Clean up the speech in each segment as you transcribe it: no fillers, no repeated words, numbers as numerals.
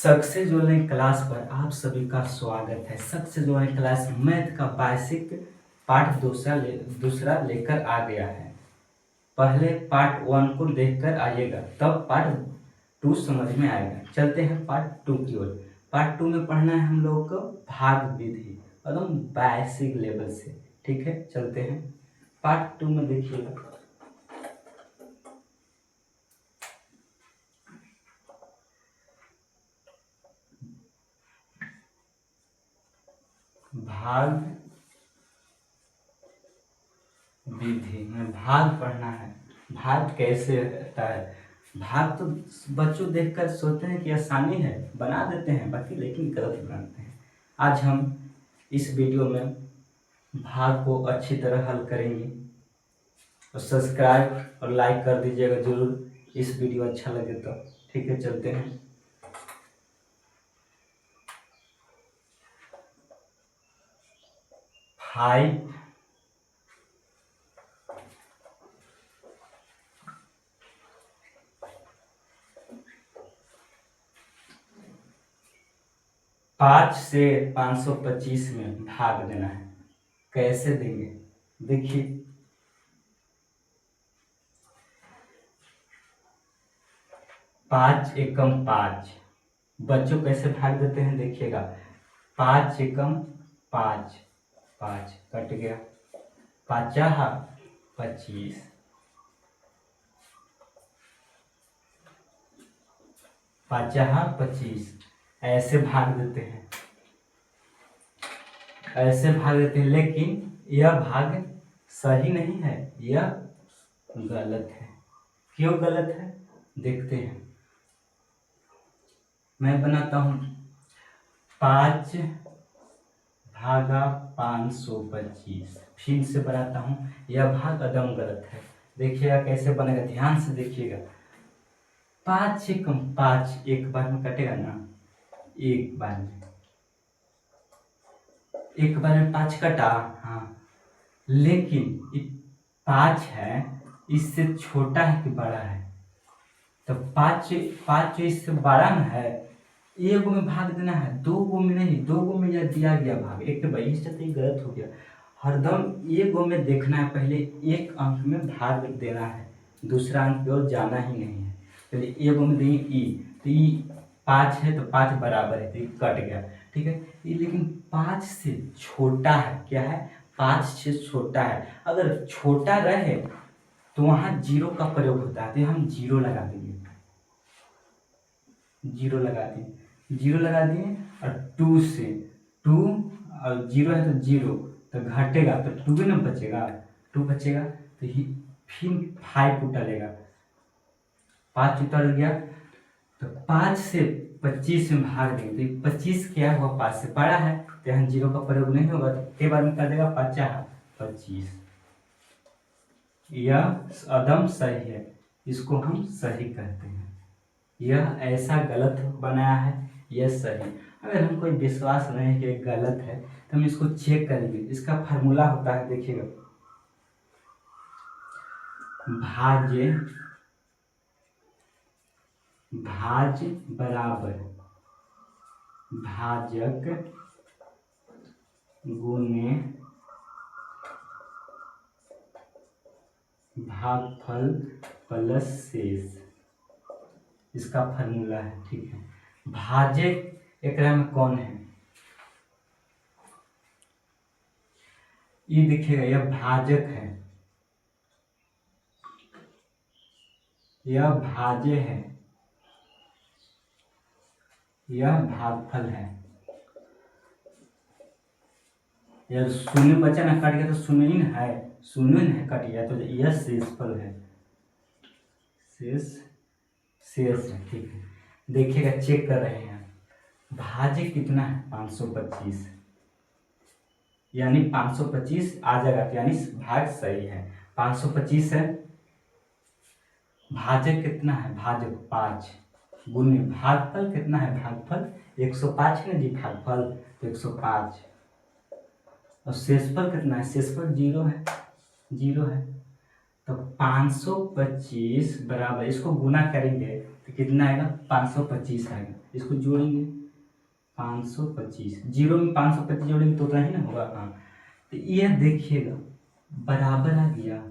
Success online class पर आप सभी का स्वागत है। सक्सेस ऑनलाइन क्लास मैथ का बेसिक पार्ट दूसरा लेकर आ गया है। पहले पार्ट 1 को देखकर आइएगा, तब पार्ट 2 समझ में आएगा। चलते हैं पार्ट 2 की ओर। पार्ट 2 में पढ़ना है हम लोग को भाग विधि एकदम बेसिक लेवल से। ठीक है, चलते हैं पार्ट 2 में। देखिएगा भाग विधि में भाग पढ़ना है। भाग कैसे होता है? भाग तो बच्चों देखकर सोचते हैं कि आसानी है, बना देते हैं बाकी, लेकिन गलत बनाते हैं। आज हम इस वीडियो में भाग को अच्छी तरह हल करेंगे। और सब्सक्राइब और लाइक कर दीजिएगा जरूर, इस वीडियो अच्छा लगे तो। ठीक है, चलते हैं। 5 5 से 525 में भाग देना है। कैसे देंगे? देखिए, 5 एकम 5। बच्चों कैसे भाग देते हैं देखिएगा। 5 एकम 5, 5 कट गया, 5 25, 5 25। ऐसे भाग देते हैं, ऐसे भाग देते हैं, लेकिन यह भाग सही नहीं है, यह गलत है। क्यों गलत है देखते हैं। मैं बनाता हूं 5 भागा 525। फिर से बनाता हूं, यह भाग एकदम गलत है। देखिएगा कैसे बनेगा, ध्यान से देखिएगा। 5 एकम 5 एक बार में कटेगा ना, एक बार में 5 कटा। हाँ, लेकिन 5 है, इससे छोटा है कि बड़ा है? तो 5 इससे बड़ा न है। एक गो में भाग देना है, 2 गो में नहीं। 2 गो में यह दिया गया भाग एक के भाई, इससे तो गलत हो गया। हरदम एक गो में देखना है, पहले एक अंक में भाग देना है, दूसरा अंक की ओर जाना ही नहीं है। पहले एक गो में देंगे तो 5 है तो 5 बराबर है, तो ये कट गया। ठीक है, ये लेकिन 5 से छोटा है। क्या है? 5 से छोटा है। अगर छोटा रहे तो वहां जीरो का प्रयोग होता है, तो हम जीरो लगा देंगे। जीरो लगा दिए, जीरो लगा दिए। और 2 से 2 और 0 है तो 0, तो घटेगा तो 2 ही ना बचेगा, 2 बचेगा। तो फिर 5 उतरेगा, 5 उतर गया। तो 5 से 25 में भाग देंगे, तो 25 क्या हुआ? 5 से बड़ा है, तो यहाँ जीरो का प्रयोग नहीं होगा, तो के बार में कर देगा 5 25। यह अदम सही है, इसको हम सही कहते हैं। यह ऐसा गलत बनाया है, यह सही। अगर हमको विश्वास नहीं है कि गलत है, तो हम इसको चेक करेंगे। इसका फार्मूला होता है, देखिएगा, भाज्य भाज बराबर भाजक गुने भागफल प्लस शेष। इसका फार्मूला है। ठीक है, भाजक एक में कौन है? ये देखिएगा, यह भाजक है, यह भाज्य है, यह भागफल है। यह शून्य बचा ना, कट गया तो शून्य ही है, शून्य है, कट गया तो यह शेषफल है, शेष है। ठीक है, देखिएगा, चेक कर रहे हैं। भाज्य कितना है? 525, यानी 525 आ जाएगा, यानी भाग सही है। 525 है। भाजक कितना है? भाजक 5 गुने भागफल कितना है? भागफल 105 है ना जी, भागफल तो 105। और शेषफल कितना है? शेषफल 0 है, 0 है। तो 525 बराबर, इसको गुना करेंगे तो कितना आएगा 525 आएगा। इसको जोड़ेंगे 525, जीरो में 525 जोड़ेंगे तो उतना ही ना होगा। हाँ, तो यह देखिएगा बराबर आ गया,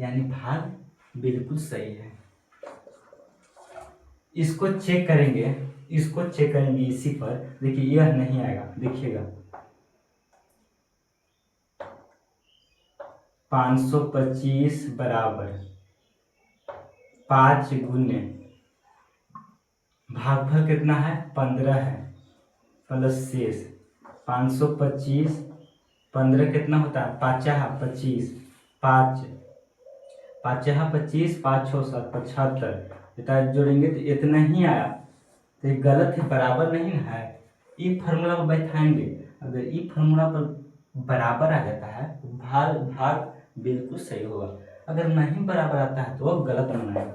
यानी भाग बिल्कुल सही है। इसको चेक करेंगे, इसी पर देखिए यह नहीं आएगा। देखिएगा 525 बराबर 5 गुने भागफल कितना है 15 है, प्लस शेष 525, 15 कितना होता है 5 25, 5 5 25, 5 6 7 75, इतना जोड़ेंगे तो इतना ही आया। तो ये गलत है, बराबर नहीं ना है। ई फार्मूला पर बैठाएंगे, अगर ई फार्मूला पर बराबर आ जाता है तो भाग भाग बिल्कुल सही होगा। अगर नहीं बराबर आता है तो गलत बनाएगा।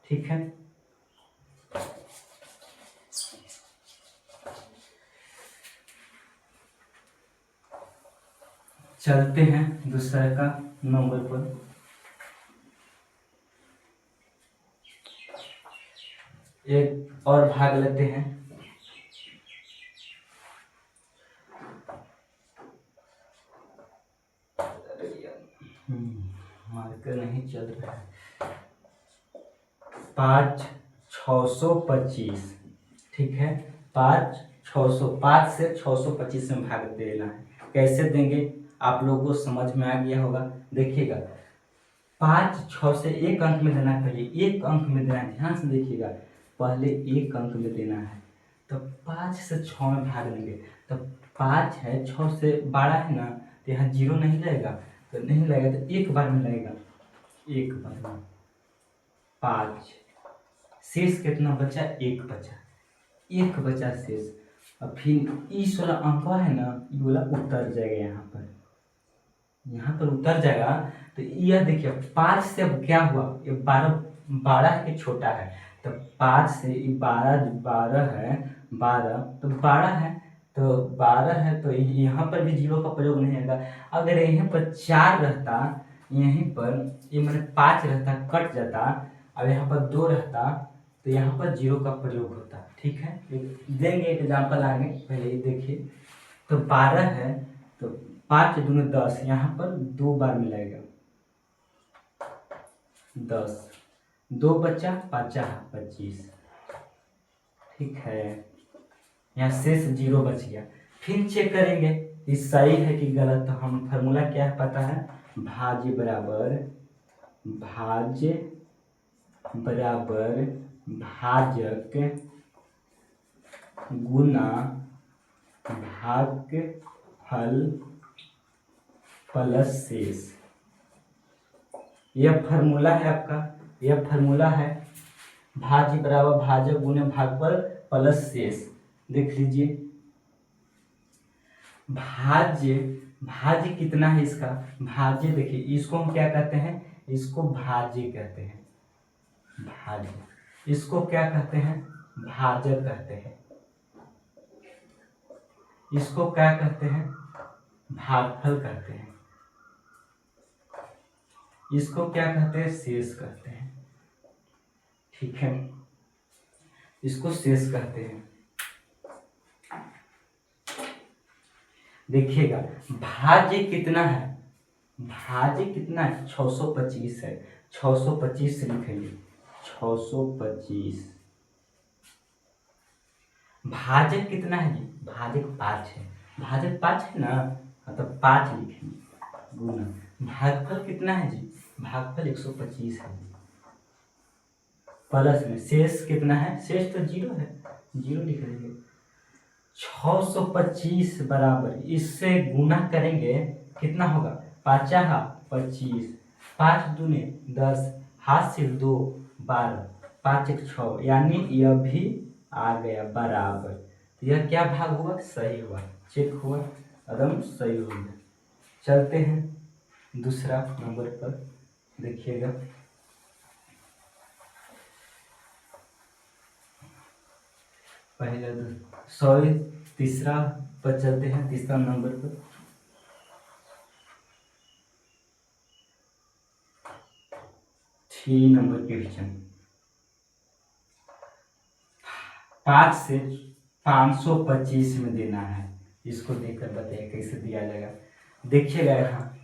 ठीक है, चलते हैं दूसरे का नंबर पर। एक और भाग लेते हैं। मार्कर नहीं चल रहा है। 5 625, ठीक है, 5 600, 5 से 625 में भाग देना है। कैसे देंगे आप लोगों को समझ में आ गया होगा। देखिएगा 5 6 से एक अंक में देना है, पहले एक अंक में देना है। ध्यान से देखिएगा, पहले एक अंक में देना है, तो 5 से 6 में भाग देंगे। तो 5 है, 6 से 12 है ना, तो यहाँ जीरो नहीं लगेगा, तो नहीं लगेगा तो एक बार में लगेगा, एक बार में 5, शेष कितना बचा, एक बचा, एक बचा शेष। और फिर इस वाला अंक है ना, ये वाला उतर जाएगा यहाँ पर उतर जाएगा। तो यह देखिए 5 से अब क्या हुआ, ये 12 के छोटा है, तो 5 से 12 है, 12 तो 12 है, तो 12 है, तो यहाँ पर भी जीरो का प्रयोग नहीं होगा। अगर यहीं पर 4 रहता, यहीं पर ये मैंने 5 रहता, कट जाता, अब यहाँ पर 2 रहता, तो यहाँ पर जीरो का प्रयोग होता। ठीक है, देंगे एग्जाम्पल आगे, पहले ये देखिए। तो 12 है, तो 5 दूनी 10, यहाँ पर 2 बार मिलाएगा, 10, 2 बचा, 5 25, ठीक है, यहाँ शेष जीरो बच गया। फिर चेक करेंगे ये सही है कि गलत। तो हम फार्मूला क्या है पता है, भाज्य बराबर भाजक गुना भागफल प्लस शेष। यह फार्मूला है आपका, यह फार्मूला है भाज्य बराबर भाजक गुने भागफल प्लस शेष। देख लीजिए भाज्य कितना है इसका, भाज्य देखिए, इसको हम क्या कहते हैं, इसको भाज्य कहते हैं, भाज्य। इसको क्या कहते हैं, भाजक कहते हैं। इसको क्या कहते हैं, भागफल कहते हैं। इसको क्या कहते हैं, शेष कहते हैं। ठीक है, इसको शेष कहते हैं। देखिएगा भाज्य कितना है, भाज्य कितना है 625 है, 625 से लिखेंगे 625। भाजक कितना है जी, भाजक 5 है, भाजक 5 है ना, मतलब 5 लिखेंगे गुना भागफल कितना है जी, भागफल 125 है, प्लस में शेष कितना है, शेष तो जीरो है, जीरो लिख देंगे। 625 बराबर इससे गुना करेंगे कितना होगा, 5 25, 5 दूने 10, हाथ से 2 12, 5 1 6, यानी यह भी आ गया बराबर। तो यह क्या भाग हुआ, सही हुआ, चेक हुआ, एकदम सही हो गया। चलते हैं दूसरा नंबर पर, देखिएगा पहले सॉरी तीसरा पर चलते हैं, तीसरा नंबर पर। थ्री नंबर क्वेश्चन, 5 से 525 में देना है। इसको देखकर बताइए कैसे दिया जाएगा। देखिएगा यहाँ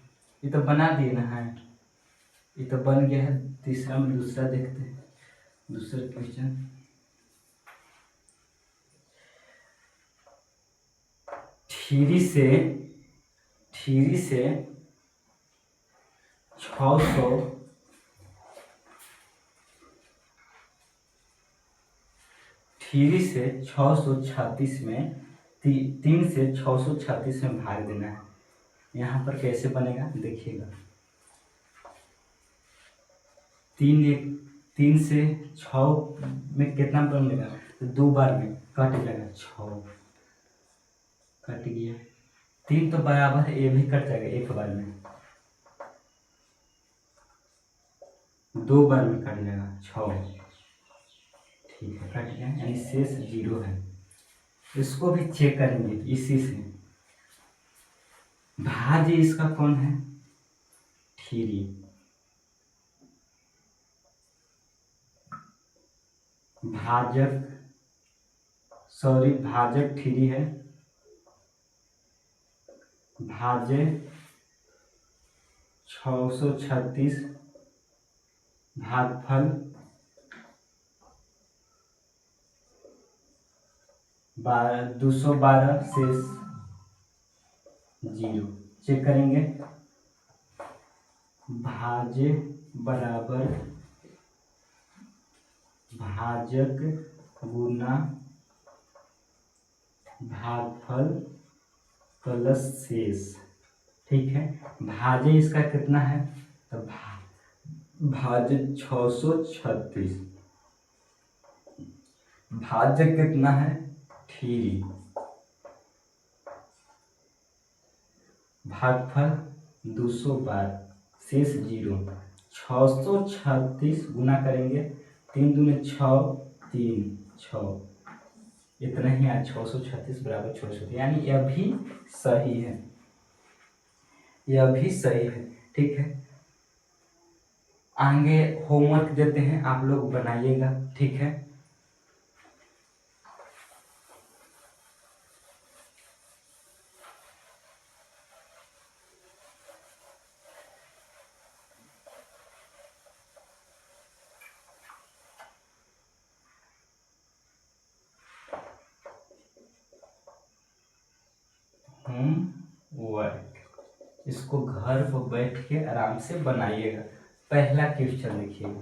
ये तो बना दिए ना है, ये तो बन गया है। तीसरा में दूसरा देखते हैं, दूसरा क्वेश्चन। थ्री से 600 636 में 3 से 636 में भाग देना है। यहाँ पर कैसे बनेगा देखिएगा। 3 से 6 में कितना बनेगा, तो 2 बार में कट जाएगा, 6 कट गया। 3 तो बराबर है, ये भी कट जाएगा एक बार में, 2 बार में कट जाएगा 6। ठीक है, कट गया, यानी शेष 0 है। इसको भी चेक करेंगे इसी से। भाज्य इसका कौन है, 3। भाजक 3 है। भाज्य 636, भागफल 212 शेष 0। चेक करेंगे। भाज्य बराबर भाजक गुना भागफल प्लस शेष। ठीक है, भाज्य इसका कितना है, तो भाज्य 636, भाज्य कितना है 3, भागफल 212 शेष 0। 636 गुना करेंगे, 3 दूनी 6, 3 6, इतना ही आज 636 बराबर 636, यानी यह भी सही है, यह भी सही है। ठीक है, आगे होमवर्क देते हैं, आप लोग बनाइएगा। ठीक है, होमवर्क इसको घर पर बैठ के आराम से बनाइएगा। पहला क्वेश्चन देखिएगा,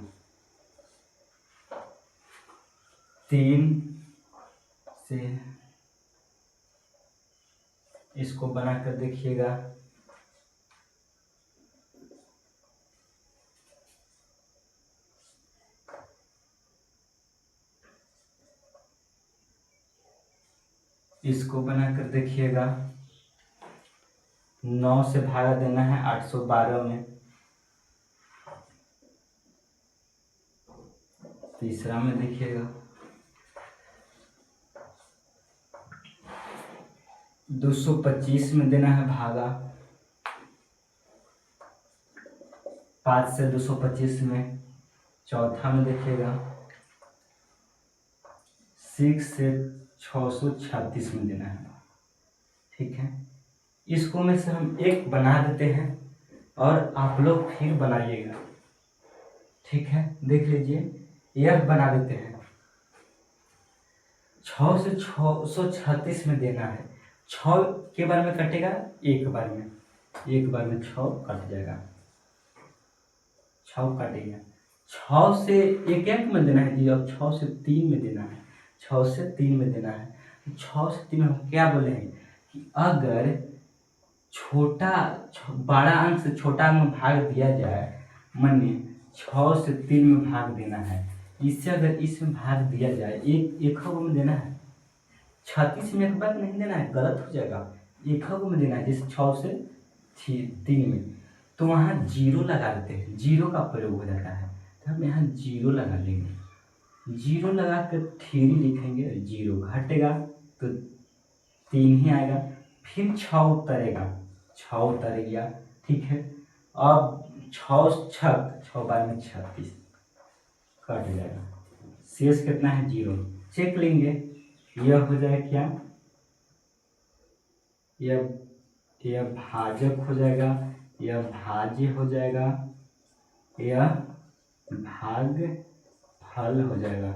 3 से इसको बनाकर देखिएगा। इसको बनाकर देखिएगा। 9 से भागा देना है 812 में। तीसरा में देखिएगा, 225 में देना है भागा, 5 से 225 में। चौथा में देखिएगा, 6 से 636 में देना है। ठीक है, इसको में से हम एक बना देते हैं और आप लोग फिर बनाइएगा। ठीक है, देख लीजिए, यह बना देते हैं। 6 से 636 में देना है, 6 के बार में कटेगा, एक बार में 6 कट जाएगा, 6 कटेगा। 6 से एक में देना है जी, अब 6 से 3 में देना है, 6 से 3 में देना है। 6 से 3 में हम क्या बोले हैं कि अगर बड़ा अंक से छोटा अंक में भाग दिया जाए, मानिए 6 से 3 में भाग देना है, इससे अगर इसमें भाग दिया जाए, एक में देना है, 36 में एक बार नहीं देना है, गलत हो जाएगा, एक में देना है। जैसे 6 से 3 में, तो वहाँ 0 लगा देते हैं, 0 का प्रयोग हो जाता है, तो हम यहाँ 0 लगा लेंगे। 0 लगा कर 3 लिखेंगे, 0 घटेगा तो 3 ही आएगा, फिर 6 उतरेगा, 6 उतर गया। ठीक है, अब 6 बार में 36 कट जाएगा, शेष कितना है 0। चेक लेंगे, यह हो जाएगा क्या, यह भाजक हो जाएगा, यह भाज्य हो जाएगा, यह भागफल हो जाएगा,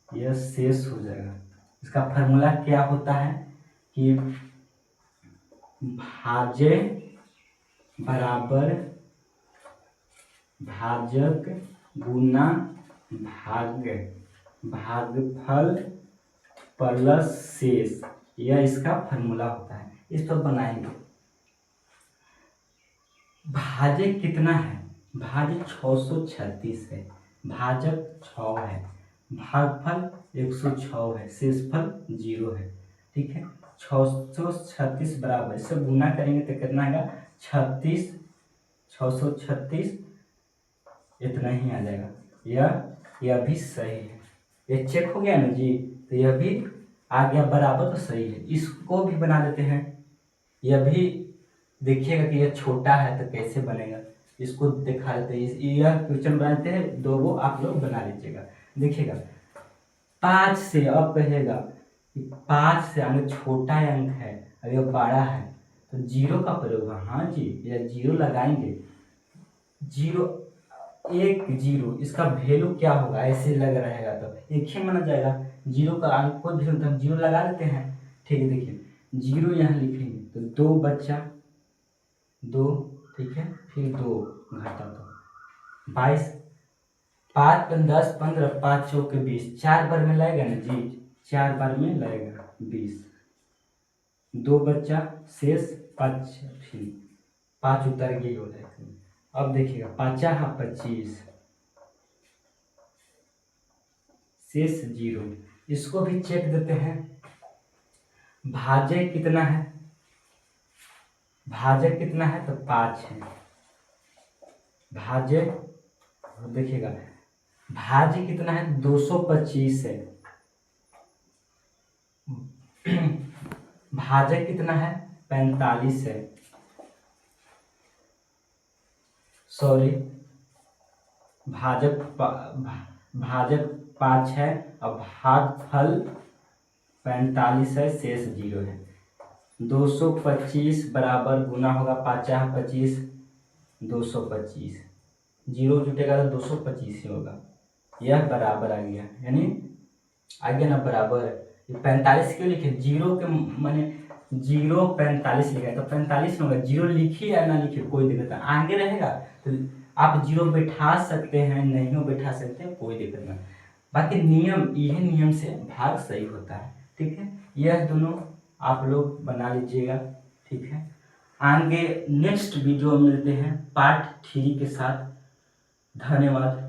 यह शेष हो जाएगा। इसका फॉर्मूला क्या होता है कि भाज्य बराबर भाजक गुना भागफल प्लस शेष, यह इसका फॉर्मूला होता है। इस पर बनाएंगे। भाज्य कितना है, भाज्य 636 है, भाजक 6 है, भागफल 106 है, शेषफल 0 है। ठीक है, 636 बराबर, इससे गुना करेंगे तो कितना आएगा 36, 636 इतना ही आ जाएगा। यह भी सही है, ये चेक हो गया ना जी, तो यह भी आ गया बराबर, तो सही है। इसको भी बना देते हैं, यह भी देखिएगा कि यह छोटा है तो कैसे बनेगा, इसको दिखा देते हैं। यह क्वेश्चन बनाते हैं, दो वो आप लोग बना लीजिएगा। देखिएगा 5 से, अब कहेगा कि 5 से आगे छोटा अंक है और यह बड़ा है तो 0 का प्रयोग होगा। हाँ जी, यह 0 लगाएंगे, 0 1 0, इसका वैल्यू क्या होगा, ऐसे लग रहेगा तो एक ही माना जाएगा। 0 का अंक कोई भी होता है, 0 लगा देते हैं। ठीक है, देखिए 0 यहाँ लिखेंगे तो 2 बच्चा 2, ठीक है, फिर 2 घटा तो 22, 5 10 15, 5 चौके 20, 4 बार में लगेगा ना जी, 4 बार में लगेगा 20, 2 बच्चा शेष 5, फिर 5 उतर गई हो जाएगा। अब देखिएगा 5 25, शेष 0, इसको भी चेक देते हैं। भाज्य कितना है, भाज्य कितना है तो 5 है, भाज्य देखिएगा भाज्य कितना है 225 है, भाजक कितना है 45 है, सॉरी भाजक 5 है और भागफल 45 है, शेष 0 है। 225 बराबर गुना होगा 5 25, 225, 0 जुटेगा तो 225 ही होगा। यह बराबर आ गया, यानी आ गया ना बराबर। 45 क्यों लिखे, 0 के माने 0 45 लिखा है तो 45 होगा। 0 लिखिए या ना लिखिए कोई दिक्कत नहीं, आगे रहेगा तो आप 0 बैठा सकते हैं, नहीं बैठा सकते हैं, कोई दिक्कत नहीं। बाकी नियम, यह नियम से भाग सही होता है। ठीक है, यह दोनों आप लोग बना लीजिएगा। ठीक है, आगे नेक्स्ट वीडियो मिलते हैं पार्ट 3 के साथ। धन्यवाद।